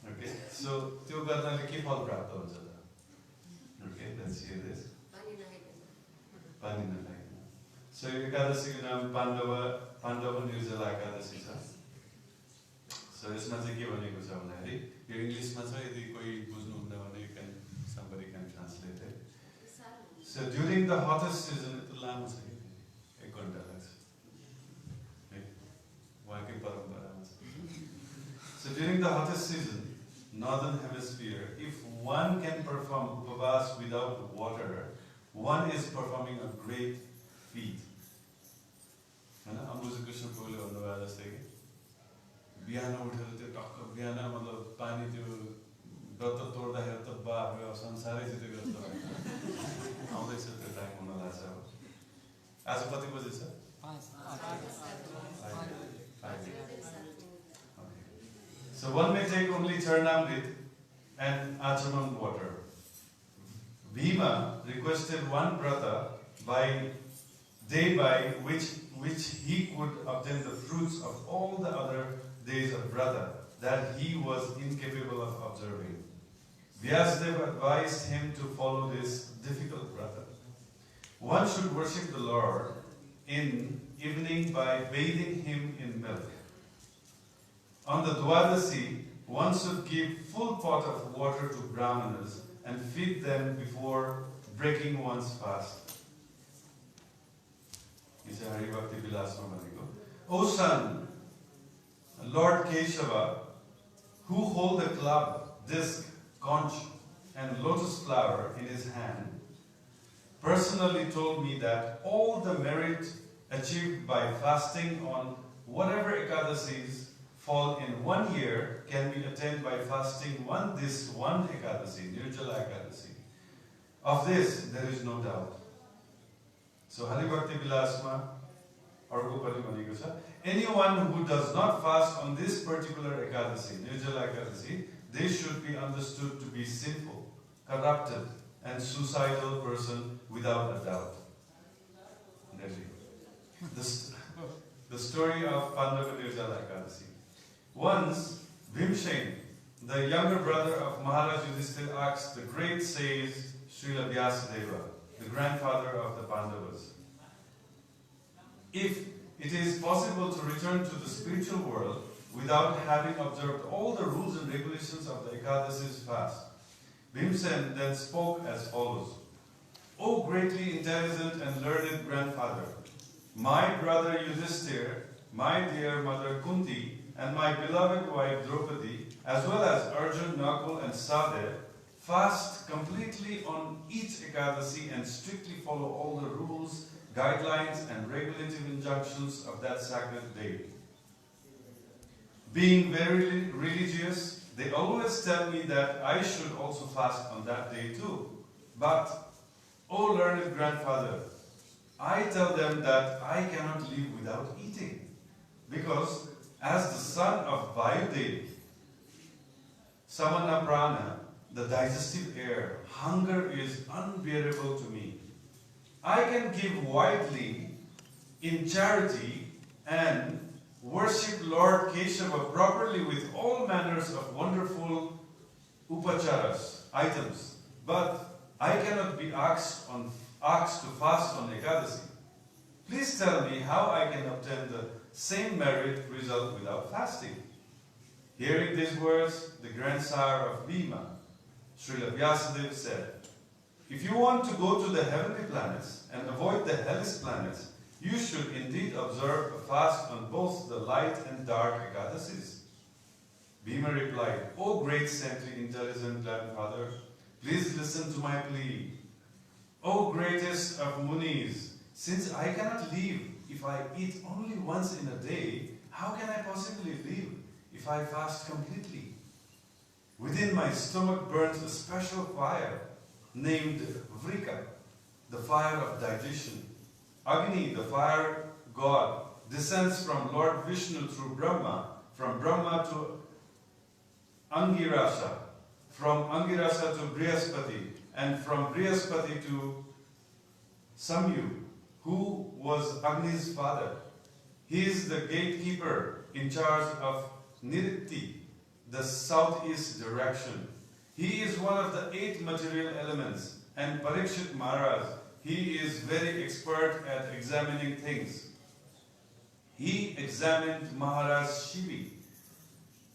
Okay, so त्यो गर्नाले के फल प्राप्त हुन्छ त? Okay, let's hear this. पानी नखाइकन. So एकादशीको नाम पाण्डव निर्जला एकादशी छ. So यसमा चाहिँ के भनेको छ भन्दाखेरि यो इङ्ग्लिसमा छ, यदि कोही बुझ्नुहुन्न भने somebody can translate it. So during the hottest season, it लामो छ कि 1 घण्टा लाग्छ. उहाँकै परम्परामा छ. So during the hottest season, northern hemisphere, if one can perform upavas without water, one is performing a great feat. हैन अम्बुजी कृष्ण प्रभुले भन्नुभयो जस्तै कि बिहान उठेर त्यो टक्क बिहान मतलब पानी त्यो व्रत तोड्दाखेरि त बाफ संसारै जितेको जस्तो लाग्छ. आउँदैछ त्यो टाइम हुन लाग्छ. आज कति बजे छ? 5. So one may take only Charnamrit and Achaman water. Bhima requested one brata by which he could obtain the fruits of all the other days of brata that he was incapable of observing. Vyasadeva advised him to follow this difficult brata. One should worship the Lord in evening by bathing him in milk. On the Dwadasi, one should give full pot of water to Brahmanas and feed them before breaking one's fast. This is Hari Bhakti Vilasma Maniko. O son, Lord Keshava, who hold the club, disc, conch, and lotus flower in his hand, personally told me that all the merit achieved by fasting on whatever Ekadasis fall in 1 year can be attained by fasting this one Ekadasi, Nirjala Ekadasi. Of this, there is no doubt. So, Hari Bhakti Vilasma, anyone who does not fast on this particular Ekadasi, Nirjala Ekadasi, they should be understood to be sinful, corrupted, and suicidal person without a doubt. The story of Pandava Nirjala Ekadasi. Once, Bhimsen, the younger brother of Maharaj Yudhishthira, asked the great sage Srila Vyasadeva, the grandfather of the Pandavas, if it is possible to return to the spiritual world without having observed all the rules and regulations of the Ekadasis fast. Bhimsen then spoke as follows. O greatly intelligent and learned grandfather, my brother Yudhishthira, my dear mother Kunti, and my beloved wife Draupadi, as well as Arjun, Nakul, and Sadev, fast completely on each Ekadasi and strictly follow all the rules, guidelines, and regulative injunctions of that sacred day. Being very religious, they always tell me that I should also fast on that day too. But, O learned grandfather, I tell them that I cannot live without eating, because as the son of Vayudev, Samana Prana, the digestive air, hunger is unbearable to me. I can give widely in charity and worship Lord Keshava properly with all manners of wonderful upacharas, items, but I cannot be asked to fast on Ekadasi. Please tell me how I can obtain the same merit result without fasting. Hearing these words, the grandsire of Bhima, Srila Vyasadeva said, if you want to go to the heavenly planets and avoid the hellish planets, you should indeed observe a fast on both the light and dark Ekadasis. Bhima replied, O great saintly intelligent grandfather, please listen to my plea. O greatest of Munis, since I cannot live if I eat only once in a day, how can I possibly live if I fast completely? Within my stomach burns a special fire named Vrika, the fire of digestion. Agni, the fire god, descends from Lord Vishnu through Brahma, from Brahma to Angirasa, from Angirasa to Brihaspati, and from Brihaspati to Samyu, who was Agni's father. He is the gatekeeper in charge of Nirti, the southeast direction. He is one of the 8 material elements, and Parikshit Maharaj, he is very expert at examining things. He examined Maharaj Shivi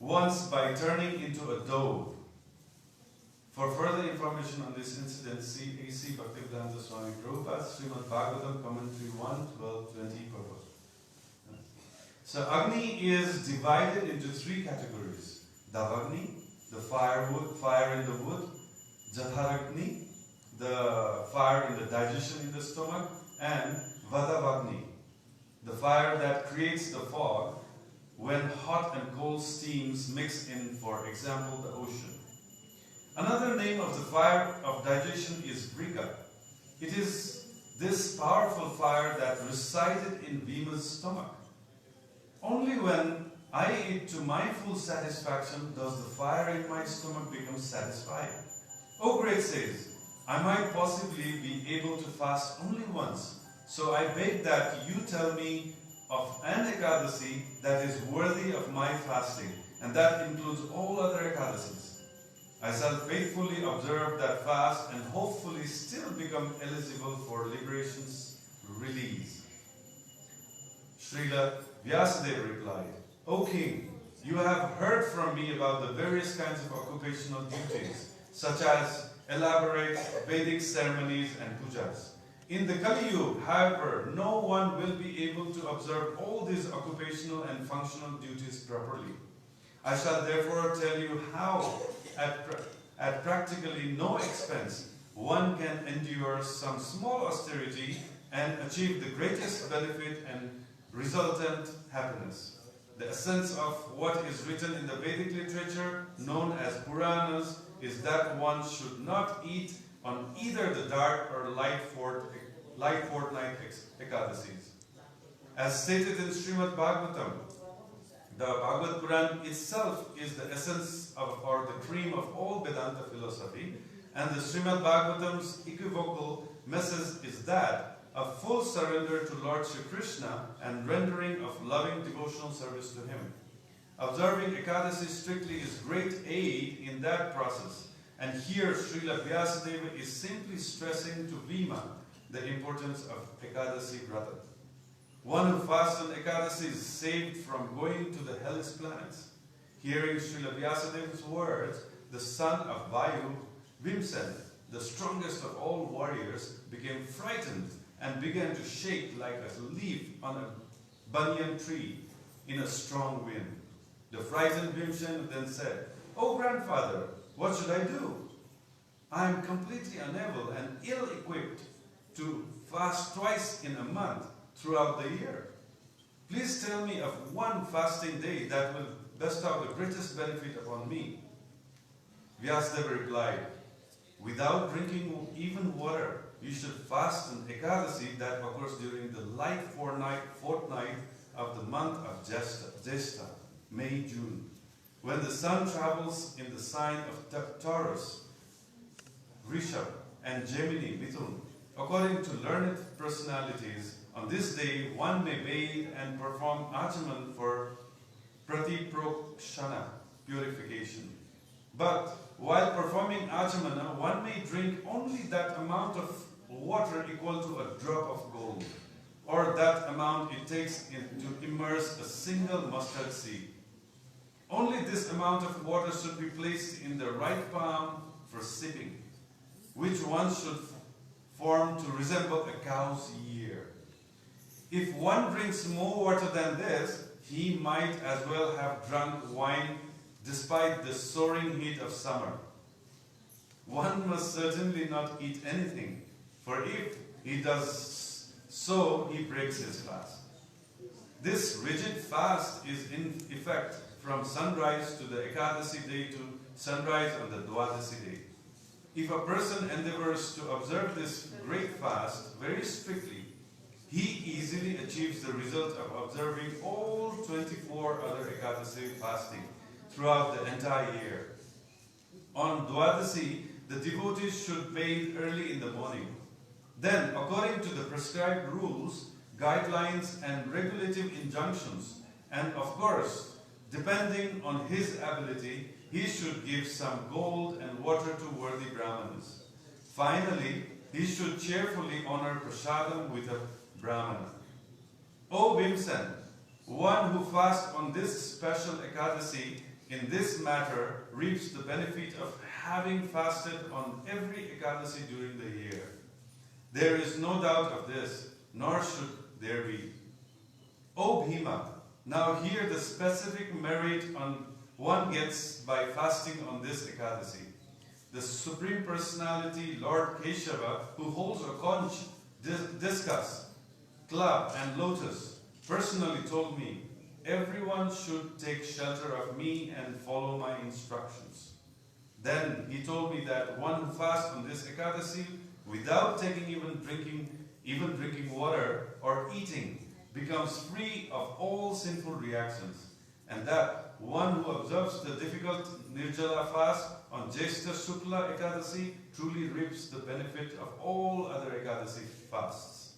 once by turning into a dove. For further information on this incident, see A.C. Bhaktivedanta Swami Prabhupada, Srimad Bhagavatam, Commentary 1, 12, 20 purport. So Agni is divided into 3 categories. Davagni, the fire in the wood. Jatharagni, the fire in the digestion in the stomach. And Vadavagni, the fire that creates the fog when hot and cold steams mix in, for example, the ocean. Another name of the fire of digestion is Vriga. It is this powerful fire that resided in Bhima's stomach. Only when I eat to my full satisfaction does the fire in my stomach become satisfied. O great says, I might possibly be able to fast only once, so I beg that you tell me of an Ekadasi that is worthy of my fasting, and that includes all other Ekadasis. I shall faithfully observe that fast and hopefully still become eligible for liberation's release. Srila Vyasadeva replied, O king, you have heard from me about the various kinds of occupational duties, such as elaborate Vedic ceremonies and pujas. In the Kali Yuga, however, no one will be able to observe all these occupational and functional duties properly. I shall therefore tell you how, at practically no expense, one can endure some small austerity and achieve the greatest benefit and resultant happiness. The essence of what is written in the Vedic literature, known as Puranas, is that one should not eat on either the dark or light fortnight Ekadasis. As stated in Srimad Bhagavatam, the Bhagavad Puran itself is the essence of, or the cream of all Vedanta philosophy, and the Srimad Bhagavatam's equivocal message is that of full surrender to Lord Sri Krishna and rendering of loving devotional service to him. Observing Ekadasi strictly is great aid in that process, and here Srila Vyasadeva is simply stressing to Bhima the importance of Ekadasi Vrata. One who fasts on Ekadasi is saved from going to the hellish planets. Hearing Srila Vyasadeva's words, the son of Vayu, Vimsen, the strongest of all warriors, became frightened and began to shake like a leaf on a banyan tree in a strong wind. The frightened Vimsen then said, "O grandfather, what should I do? I am completely unable and ill-equipped to fast twice in a month throughout the year. Please tell me of one fasting day that will bestow the greatest benefit upon me." Vyasadeva replied, "Without drinking even water, you should fast an Ekadasi that occurs during the light fortnight of the month of Jesta, May, June, when the sun travels in the sign of Taurus, Rishabh, and Gemini, Mithun. According to learned personalities, on this day one may bathe and perform achaman for pratiprakshana, purification. But while performing achamana, one may drink only that amount of water equal to a drop of gold, or that amount it takes to immerse a single mustard seed. Only this amount of water should be placed in the right palm for sipping, which one should form to resemble a cow's ear. If one drinks more water than this, he might as well have drunk wine despite the soaring heat of summer. One must certainly not eat anything, for if he does so, he breaks his fast. This rigid fast is in effect from sunrise to the Ekadasi day to sunrise on the Dwadasi day. If a person endeavors to observe this great fast very strictly, he easily achieves the result of observing all 24 other Ekadasi fasting throughout the entire year. On Dwadasi, the devotees should bathe early in the morning. Then, according to the prescribed rules, guidelines and regulative injunctions, and of course, depending on his ability, he should give some gold and water to worthy Brahmanas. Finally, he should cheerfully honor prasadam with a Brahmana. O Bhimsen, one who fasts on this special Ekadasi in this matter reaps the benefit of having fasted on every Ekadasi during the year. There is no doubt of this, nor should there be. O Bhima, now hear the specific merit one gets by fasting on this Ekadasi. The Supreme Personality, Lord Keshava, who holds a conch, discus, club and lotus, personally told me, everyone should take shelter of me and follow my instructions. Then he told me that one who fasts on this Ekadasi without taking even drinking water or eating becomes free of all sinful reactions, and that one who observes the difficult Nirjala fast on Jyeshta Shukla Ekadasi truly reaps the benefit of all other Ekadasi fasts.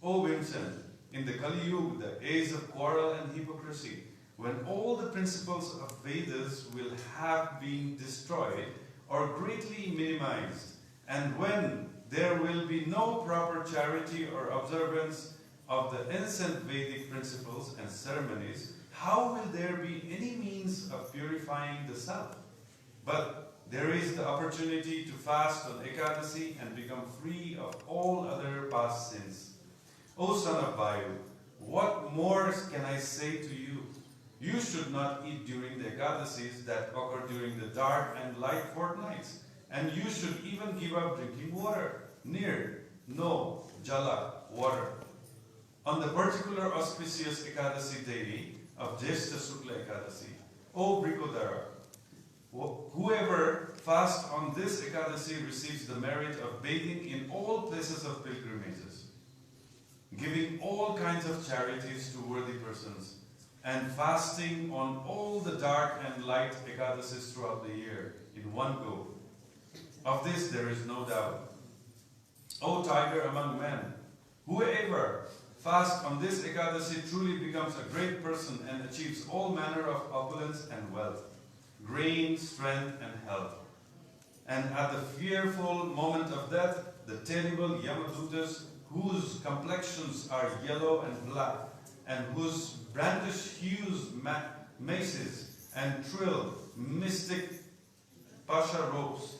O Bhimsen, in the Kali Yuga, the age of quarrel and hypocrisy, when all the principles of Vedas will have been destroyed or greatly minimized, and when there will be no proper charity or observance of the ancient Vedic principles and ceremonies, how will there be any means of purifying the self? But there is the opportunity to fast on Ekadasi and become free of all other past sins. O son of Vayu, what more can I say to you? You should not eat during the Ekadasis that occur during the dark and light fortnights, and you should even give up drinking water. No, jala, water. On the particular auspicious Ekadasi day of Jyeshta Shukla Ekadasi, O Brikodara, whoever fasts on this Ekadasi receives the merit of bathing in all places of pilgrimages, giving all kinds of charities to worthy persons, and fasting on all the dark and light Ekadasis throughout the year in one go. Of this there is no doubt. O tiger among men, whoever fasts on this Ekadasi truly becomes a great person and achieves all manner of opulence and wealth, grain, strength and health. And at the fearful moment of death, the terrible Yamadutas, whose complexions are yellow and black, and whose brandished hues maces and trill mystic pasha ropes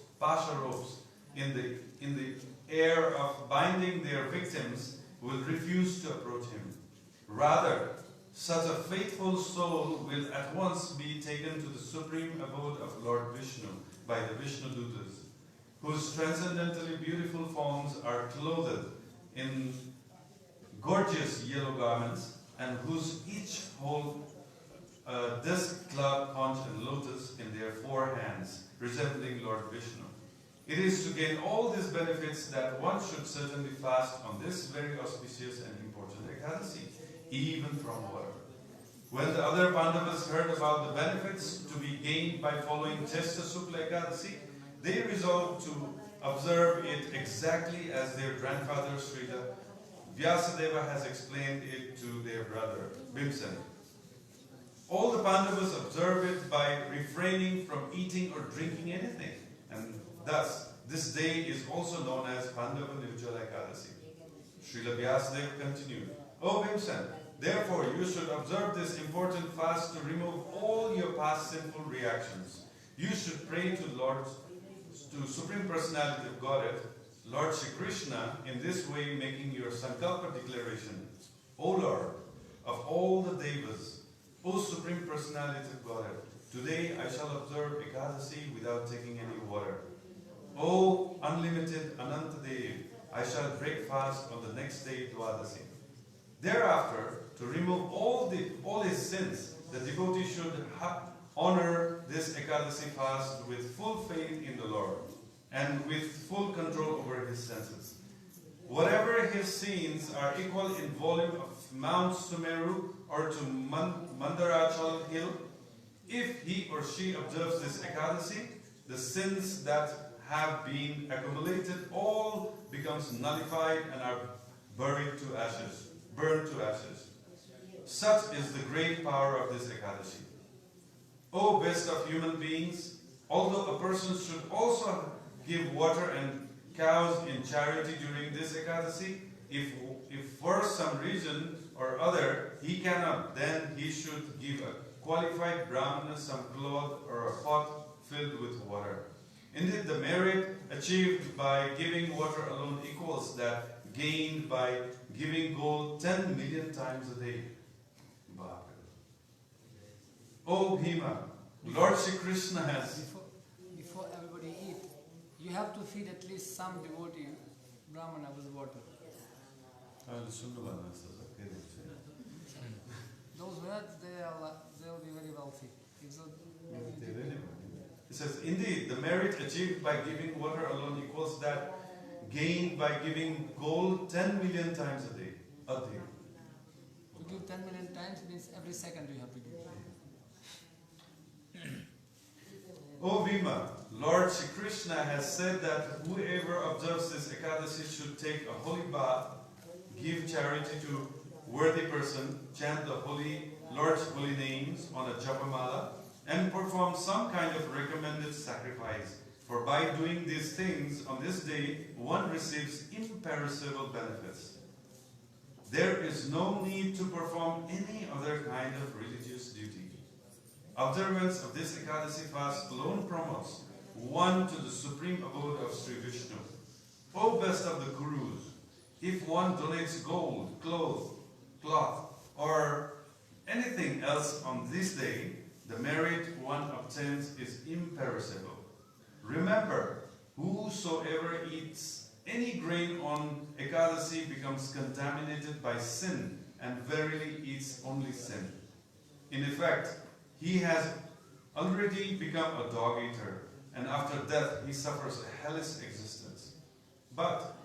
in the air of binding their victims, will refuse to approach him. Rather, such a faithful soul will at once be taken to the supreme abode of Lord Vishnu by the Vishnu Dutas, whose transcendently beautiful forms are clothed in gorgeous yellow garments, and whose each hold a disc, club, conch, and lotus in their four hands, resembling Lord Vishnu. It is to gain all these benefits that one should certainly fast on this very auspicious and important Ekadasi, even from water. When the other Pandavas heard about the benefits to be gained by following Jyeshta Shukla Ekadasi, they resolved to observe it exactly as their grandfather Srila Vyasadeva has explained it to their brother Bhimsen. All the Pandavas observe it by refraining from eating or drinking anything, and thus this day is also known as Pandava Nirjala Ekadasi. Srila Vyasadeva continued, O Bhimsen, therefore you should observe this important fast to remove all your past sinful reactions. You should pray to Supreme Personality of Godhead, Lord Shri Krishna, in this way making your Sankalpa declaration. O Lord of all the Devas, O Supreme Personality of Godhead, today I shall observe Ekadasi without taking any water. O unlimited Anantadev, I shall break fast on the next day Dwadasi. Thereafter, to remove all his sins, the devotee should honor this Ekadasi fast with full faith in the Lord and with full control over his senses. Whatever his sins are equal in volume of Mount Sumeru or to Mandarachal hill, if he or she observes this Ekadasi, the sins that have been accumulated all becomes nullified and are burned to ashes. burned to ashes. Such is the great power of this Ekadasi. O best of human beings, although a person should also give water and cows in charity during this Ekadasi, if for some reason or other he cannot, then he should give a qualified Brahmana some cloth or a pot filled with water. Indeed, the merit achieved by giving water alone equals that gained by giving gold 10 million times a day. O Bhima, Lord Shri Krishna has... Before everybody eat, you have to feed at least some devotee, Brahmana, with water. Those words, they will be very wealthy. It says, indeed, the merit achieved by giving water alone equals that gained by giving gold 10 million times a day. To give 10 million times means every second you have to give. O Bhima, Lord Shri Krishna has said that whoever observes this Ekadasi should take a holy bath, give charity to worthy person, chant the holy Lord's holy names on a japamala, and perform some kind of recommended sacrifice. For by doing these things on this day, one receives imperishable benefits. There is no need to perform any other kind of religious duty. Observance of this Ekadasi fast alone promotes one to the supreme abode of Sri Vishnu. O best of the Gurus, if one donates gold, cloth, or anything else on this day, the merit one obtains is imperishable. Remember, whosoever eats any grain on Ekadasi becomes contaminated by sin and verily eats only sin. In effect, he has already become a dog eater, and after death he suffers a hellish existence. But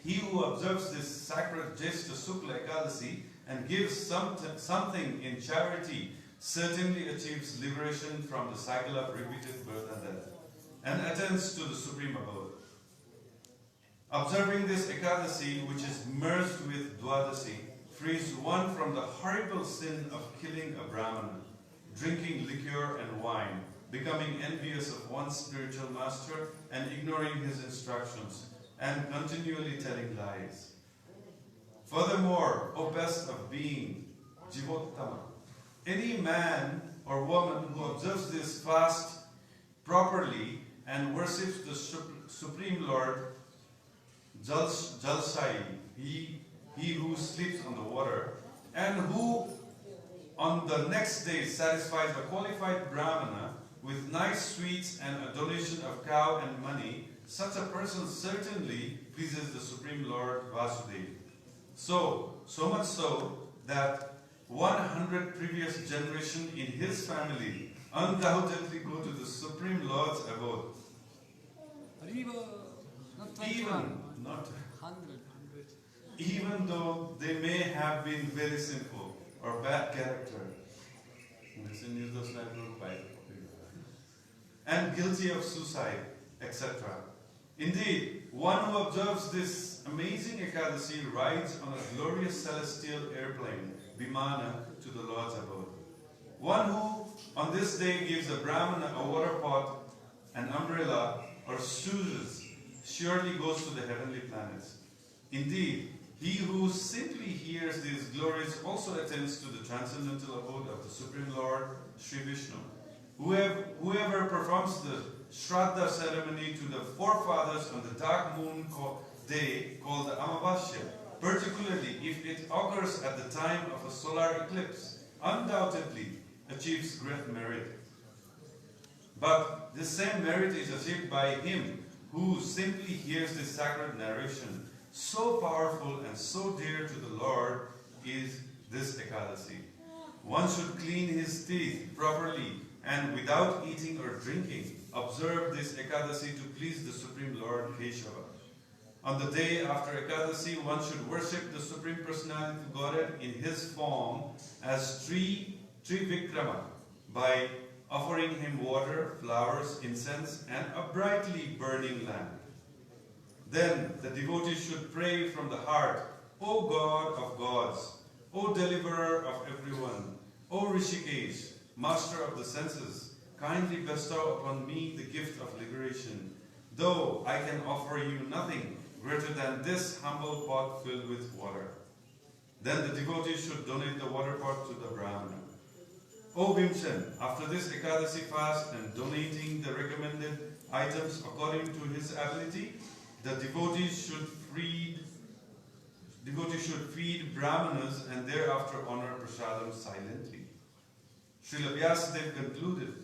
he who observes this sacred Jyeshta Sukla Ekadasi and gives something in charity certainly achieves liberation from the cycle of repeated birth and death, and attains to the supreme abode. Observing this Ekadasi, which is merged with Dwadasi, frees one from the horrible sin of killing a Brahmana, drinking liquor and wine, becoming envious of one's spiritual master and ignoring his instructions, and continually telling lies. Furthermore, O best of being, Jivottama, any man or woman who observes this fast properly and worships the Supreme Lord, Jalsai, he who sleeps on the water, and who on the next day satisfies a qualified Brahmana with nice sweets and a donation of cow and money, such a person certainly pleases the Supreme Lord Vasudeva. So much so that 100 previous generations in his family undoubtedly go to the Supreme Lord's abode. Not 21, not 100. Even though they may have been very sinful or bad character, and guilty of suicide, etc. Indeed, one who observes this amazing Ekadasi rides on a glorious celestial airplane, Vimana, to the Lord's abode. One who on this day gives a Brahmana a water pot, an umbrella, or shoes surely goes to the heavenly planets. Indeed, he who simply hears these glories also attains to the transcendental abode of the Supreme Lord, Sri Vishnu. Whoever performs the Shraddha ceremony to the forefathers on the dark moon day called the Amavasya, particularly if it occurs at the time of a solar eclipse, undoubtedly achieves great merit. But this same merit is achieved by him who simply hears this sacred narration. So powerful and so dear to the Lord is this Ekadasi. One should clean his teeth properly and without eating or drinking, observe this Ekadasi to please the Supreme Lord Keshava. On the day after Ekadasi, one should worship the Supreme Personality of Godhead in his form as Trivikrama by offering him water, flowers, incense, and a brightly burning lamp. Then the devotee should pray from the heart O God of gods, O deliverer of everyone, O Rishikesh, master of the senses, kindly bestow upon me the gift of liberation, though I can offer you nothing greater than this humble pot filled with water. Then the devotee should donate the water pot to the Brahmana. O Bhimsen, after this Ekadasi fast and donating the recommended items according to his ability, the devotee should feed Brahmanas and thereafter honor prasadam silently. Srila Vyasadeva concluded,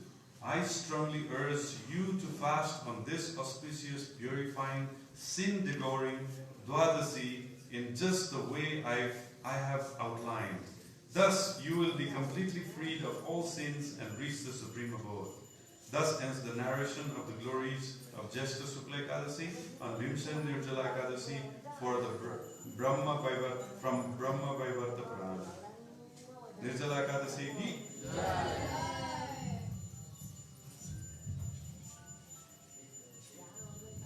I strongly urge you to fast on this auspicious, purifying, sin-devouring Dwadasi in just the way I have outlined. Thus you will be completely freed of all sins and reach the supreme abode. Thus ends the narration of the glories of Jyeshta Shukla Ekadasi on Pandava Nirjala Ekadasi for the from Brahma Vaivarta Purana. Nirjala Ekadasi ki.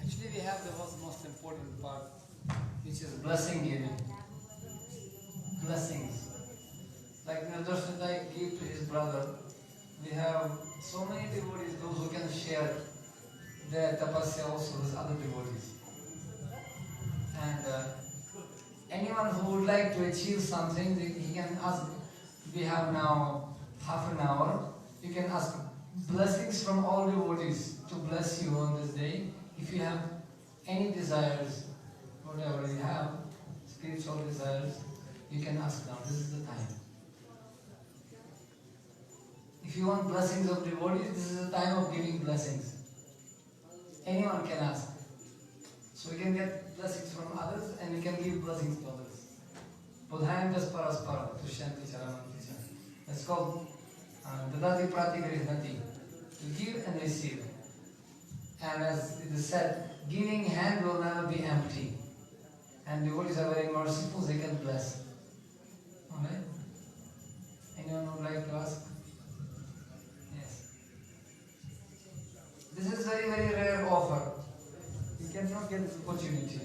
Actually, we have the most important part, which is blessing giving. Blessings. Like Nirdarshanai gave to his brother, we have so many devotees, those who can share their tapasya also with other devotees. And anyone who would like to achieve something, he can ask. We have now half an hour. You can ask blessings from all devotees to bless you on this day. If you have any desires, whatever you have, spiritual desires, you can ask now. This is the time. If you want blessings of devotees, this is the time of giving blessings. Anyone can ask. So we can get blessings from others and we can give blessings to others. Bodhayantas paraspara, Tushyanti Charamanti. That's called Dadati Pratigrihnati. To give and receive. And as it is said, giving hand will never be empty. And devotees are very merciful, they can bless. Alright? Anyone would like to ask? Yes. This is very, very rare offer. You cannot get this opportunity.